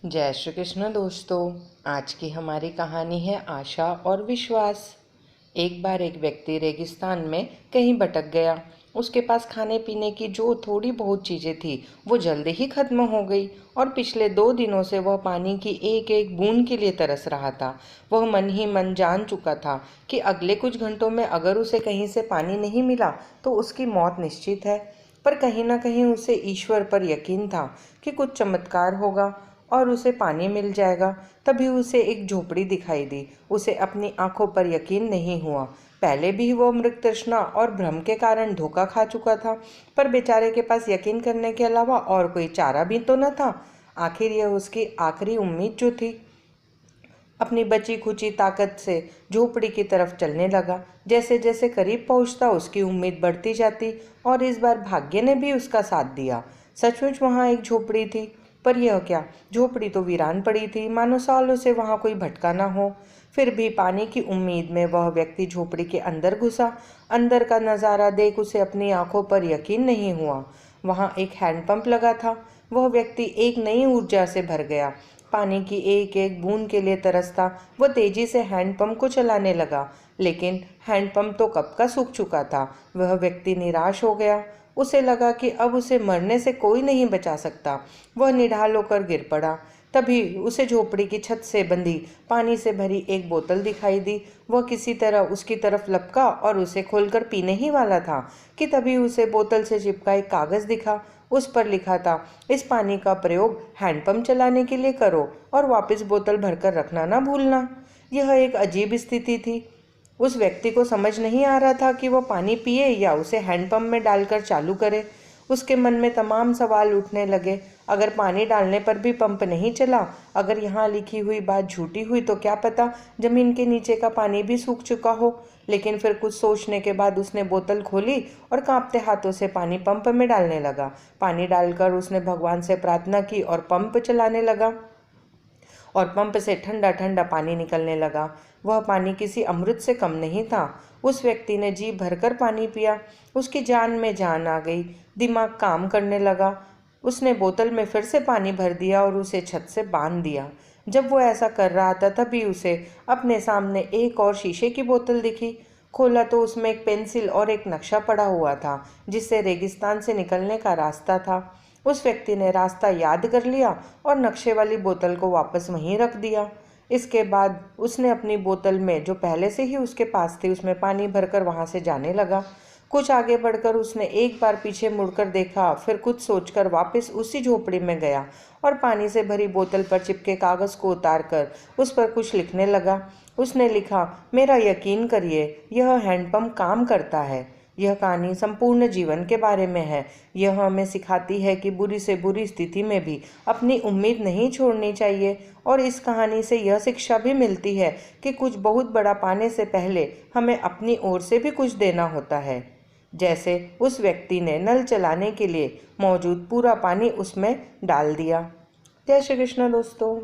जय श्री कृष्ण दोस्तों। आज की हमारी कहानी है आशा और विश्वास। एक बार एक व्यक्ति रेगिस्तान में कहीं भटक गया। उसके पास खाने पीने की जो थोड़ी बहुत चीज़ें थी वो जल्दी ही खत्म हो गई और पिछले 2 दिनों से वह पानी की एक एक बूंद के लिए तरस रहा था। वह मन ही मन जान चुका था कि अगले कुछ घंटों में अगर उसे कहीं से पानी नहीं मिला तो उसकी मौत निश्चित है। पर कहीं ना कहीं उसे ईश्वर पर यकीन था कि कुछ चमत्कार होगा और उसे पानी मिल जाएगा। तभी उसे एक झोपड़ी दिखाई दी। उसे अपनी आंखों पर यकीन नहीं हुआ। पहले भी वो मृग तृष्णा और भ्रम के कारण धोखा खा चुका था, पर बेचारे के पास यकीन करने के अलावा और कोई चारा भी तो न था। आखिर यह उसकी आखिरी उम्मीद जो थी। अपनी बची खुची ताकत से झोपड़ी की तरफ चलने लगा। जैसे जैसे करीब पहुंचता उसकी उम्मीद बढ़ती जाती और इस बार भाग्य ने भी उसका साथ दिया। सचमुच वहां एक झोपड़ी थी। पर यह क्या, झोपड़ी तो वीरान पड़ी थी, मानो सालों से वहां कोई भटका ना हो। फिर भी पानी की उम्मीद में वह व्यक्ति झोपड़ी के अंदर घुसा। अंदर का नज़ारा देख उसे अपनी आंखों पर यकीन नहीं हुआ। वहां एक हैंडपंप लगा था। वह व्यक्ति एक नई ऊर्जा से भर गया। पानी की एक एक बूंद के लिए तरसता। वह तेजी से हैंडपंप को चलाने लगा, लेकिन हैंडपंप तो कब का सूख चुका था। वह व्यक्ति निराश हो गया। उसे लगा कि अब उसे मरने से कोई नहीं बचा सकता। वह निढाल होकर गिर पड़ा। तभी उसे झोपड़ी की छत से बंधी पानी से भरी एक बोतल दिखाई दी। वह किसी तरह उसकी तरफ लपका और उसे खोलकर पीने ही वाला था कि तभी उसे बोतल से चिपका एक कागज़ दिखा। उस पर लिखा था, इस पानी का प्रयोग हैंडपंप चलाने के लिए करो और वापस बोतल भरकर रखना ना भूलना। यह एक अजीब स्थिति थी। उस व्यक्ति को समझ नहीं आ रहा था कि वह पानी पिए या उसे हैंडपंप में डालकर चालू करे। उसके मन में तमाम सवाल उठने लगे। अगर पानी डालने पर भी पंप नहीं चला, अगर यहाँ लिखी हुई बात झूठी हुई तो क्या पता जमीन के नीचे का पानी भी सूख चुका हो। लेकिन फिर कुछ सोचने के बाद उसने बोतल खोली और कांपते हाथों से पानी पंप में डालने लगा। पानी डालकर उसने भगवान से प्रार्थना की और पंप चलाने लगा और पंप से ठंडा ठंडा पानी निकलने लगा। वह पानी किसी अमृत से कम नहीं था। उस व्यक्ति ने जी भरकर पानी पिया। उसकी जान में जान आ गई। दिमाग काम करने लगा। उसने बोतल में फिर से पानी भर दिया और उसे छत से बांध दिया। जब वो ऐसा कर रहा था तभी उसे अपने सामने एक और शीशे की बोतल दिखी। खोला तो उसमें एक पेंसिल और एक नक्शा पड़ा हुआ था, जिससे रेगिस्तान से निकलने का रास्ता था। उस व्यक्ति ने रास्ता याद कर लिया और नक्शे वाली बोतल को वापस वहीं रख दिया। इसके बाद उसने अपनी बोतल में जो पहले से ही उसके पास थी उसमें पानी भरकर वहां से जाने लगा। कुछ आगे बढ़कर उसने एक बार पीछे मुड़कर देखा, फिर कुछ सोचकर वापस उसी झोपड़ी में गया और पानी से भरी बोतल पर चिपके कागज़ को उतारकर उस पर कुछ लिखने लगा। उसने लिखा, मेरा यकीन करिए, यह हैंडपंप काम करता है। यह कहानी संपूर्ण जीवन के बारे में है। यह हमें सिखाती है कि बुरी से बुरी स्थिति में भी अपनी उम्मीद नहीं छोड़नी चाहिए। और इस कहानी से यह शिक्षा भी मिलती है कि कुछ बहुत बड़ा पाने से पहले हमें अपनी ओर से भी कुछ देना होता है। जैसे उस व्यक्ति ने नल चलाने के लिए मौजूद पूरा पानी उसमें डाल दिया। जय श्री कृष्ण दोस्तों।